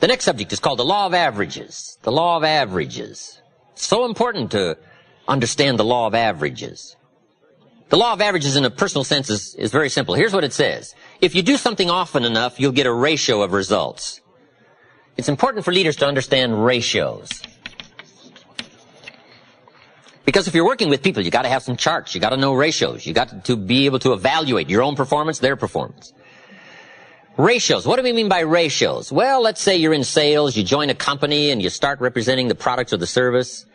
The next subject is called the law of averages. The law of averages. So important to understand the law of averages. The law of averages in a personal sense is very simple. Here's what it says. If you do something often enough, you'll get a ratio of results. It's important for leaders to understand ratios. Because if you're working with people, you got to have some charts. You got to know ratios. You got to be able to evaluate your own performance, their performance. Ratios. What do we mean by ratios? Well, let's say you're in sales, you join a company, and you start representing the product or the service.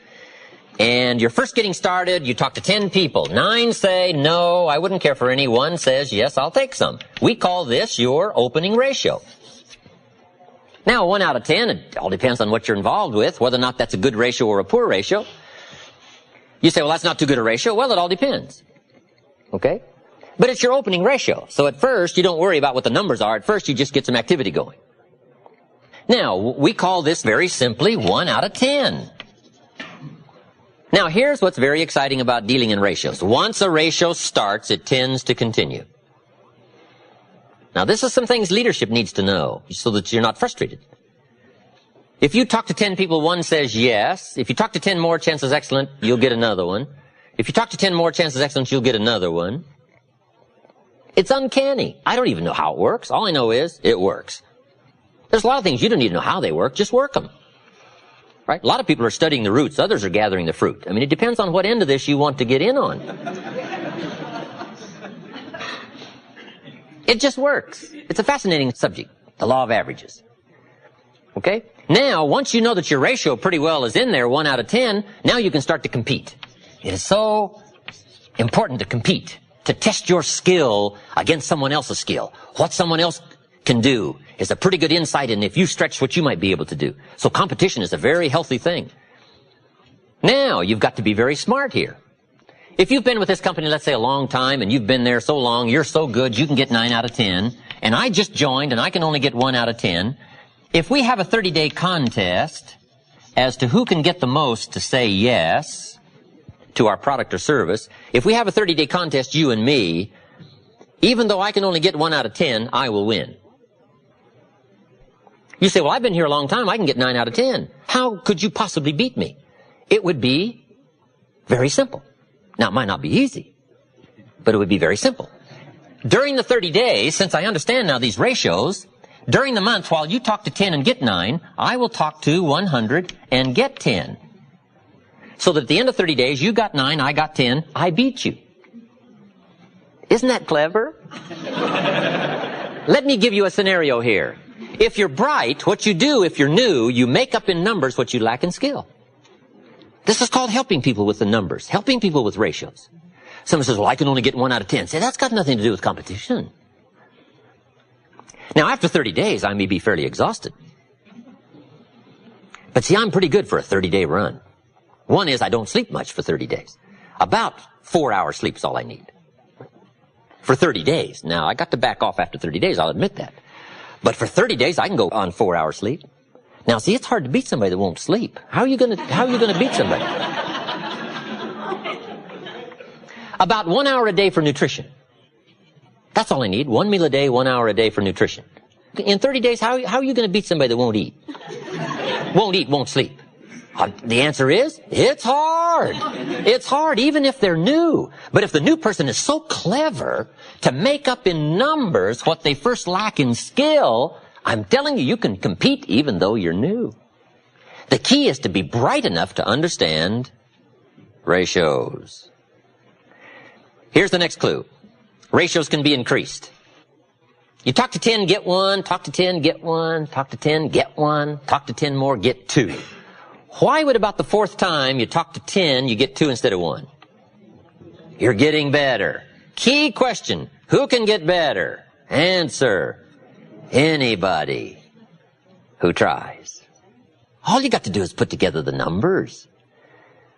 And you're first getting started, you talk to 10 people. 9 say, no, I wouldn't care for any. 1 says, yes, I'll take some. We call this your opening ratio. Now, 1 out of 10, it all depends on what you're involved with, whether or not that's a good ratio or a poor ratio. You say, well, that's not too good a ratio. Well, it all depends. Okay? But it's your opening ratio. So at first, you don't worry about what the numbers are. At first, you just get some activity going. Now, we call this very simply 1 out of 10. Now, here's what's very exciting about dealing in ratios. Once a ratio starts, it tends to continue. Now, this is some things leadership needs to know so that you're not frustrated. If you talk to 10 people, 1 says yes. If you talk to 10 more, chances excellent, you'll get another one. If you talk to 10 more, chances excellent, you'll get another one. It's uncanny. I don't even know how it works. All I know is it works. There's a lot of things you don't even know how they work. Just work them. Right? A lot of people are studying the roots. Others are gathering the fruit. I mean, it depends on what end of this you want to get in on. It just works. It's a fascinating subject, the law of averages. Okay? Now, once you know that your ratio pretty well is in there, 1 out of 10, now you can start to compete. It is so important to compete, to test your skill against someone else's skill. What someone else can do is a pretty good insight in if you stretch what you might be able to do. So competition is a very healthy thing. Now, you've got to be very smart here. If you've been with this company, let's say a long time, and you've been there so long, you're so good, you can get 9 out of 10, and I just joined and I can only get 1 out of 10, if we have a 30-day contest as to who can get the most to say yes to our product or service, if we have a 30-day contest, you and me, even though I can only get 1 out of 10, I will win. You say, well, I've been here a long time, I can get 9 out of 10. How could you possibly beat me? It would be very simple. Now, it might not be easy, but it would be very simple. During the 30 days, since I understand now these ratios, during the month, while you talk to 10 and get 9, I will talk to 100 and get 10. So that at the end of 30 days, you got 9, I got 10, I beat you. Isn't that clever? Let me give you a scenario here. If you're bright, what you do if you're new, you make up in numbers what you lack in skill. This is called helping people with the numbers, helping people with ratios. Someone says, well, I can only get 1 out of 10. Say, that's got nothing to do with competition. Now, after 30 days, I may be fairly exhausted. But see, I'm pretty good for a 30-day run. One is I don't sleep much for 30 days. About 4 hours sleep is all I need. For 30 days. Now, I got to back off after 30 days, I'll admit that. But for 30 days, I can go on 4 hours sleep. Now, see, it's hard to beat somebody that won't sleep. How are you going to beat somebody? About 1 hour a day for nutrition. That's all I need. 1 meal a day, 1 hour a day for nutrition. In 30 days, how are you going to beat somebody that won't eat? Won't eat, won't sleep. The answer is, it's hard. It's hard, even if they're new. But if the new person is so clever to make up in numbers what they first lack in skill, I'm telling you, you can compete even though you're new. The key is to be bright enough to understand ratios. Here's the next clue. Ratios can be increased. You talk to 10, get 1, talk to 10, get 1, talk to 10, get 1, talk to 10 more, get 2. Why would about the 4th time you talk to 10, you get 2 instead of 1? You're getting better. Key question, who can get better? Answer, anybody who tries. All you got to do is put together the numbers.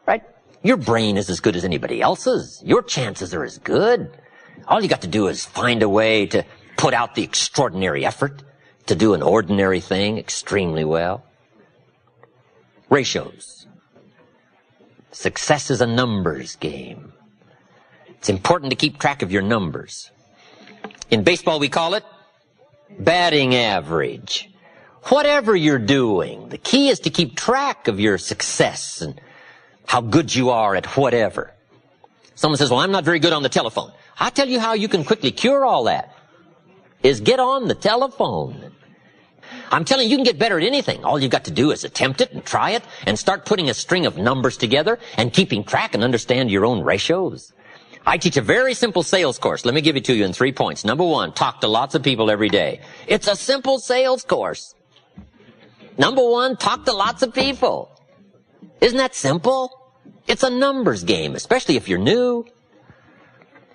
Right? Your brain is as good as anybody else's. Your chances are as good. All you got to do is find a way to put out the extraordinary effort to do an ordinary thing extremely well. Ratios. Success is a numbers game. It's important to keep track of your numbers. In baseball, we call it batting average. Whatever you're doing, the key is to keep track of your success and how good you are at whatever. Someone says, well, I'm not very good on the telephone. I'll tell you how you can quickly cure all that, is get on the telephone. I'm telling you, you can get better at anything. All you've got to do is attempt it and try it and start putting a string of numbers together and keeping track and understand your own ratios. I teach a very simple sales course. Let me give it to you in 3 points. Number 1, talk to lots of people every day. It's a simple sales course. Number 1, talk to lots of people. Isn't that simple? It's a numbers game, especially if you're new.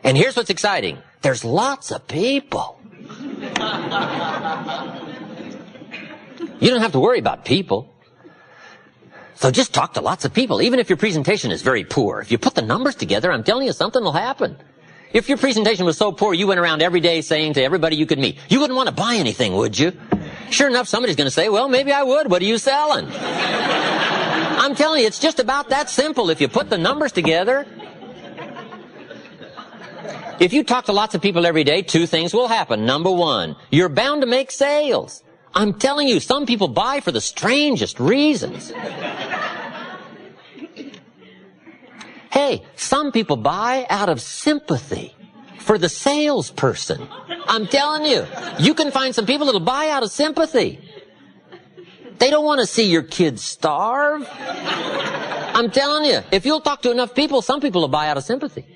And here's what's exciting. There's lots of people. You don't have to worry about people. So just talk to lots of people, even if your presentation is very poor. If you put the numbers together, I'm telling you, something will happen. If your presentation was so poor, you went around every day saying to everybody you could meet, you wouldn't want to buy anything, would you? Sure enough, somebody's going to say, well, maybe I would. What are you selling? I'm telling you, it's just about that simple if you put the numbers together. If you talk to lots of people every day, 2 things will happen. Number 1, you're bound to make sales. I'm telling you, some people buy for the strangest reasons. Hey, some people buy out of sympathy for the salesperson. I'm telling you, you can find some people that'll buy out of sympathy. They don't want to see your kids starve. I'm telling you, if you'll talk to enough people, some people will buy out of sympathy.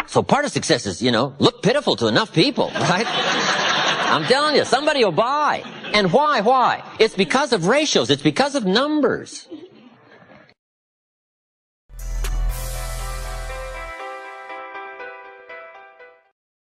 So part of success is, look pitiful to enough people, right? I'm telling you, somebody will buy. And why? It's because of ratios. It's because of numbers.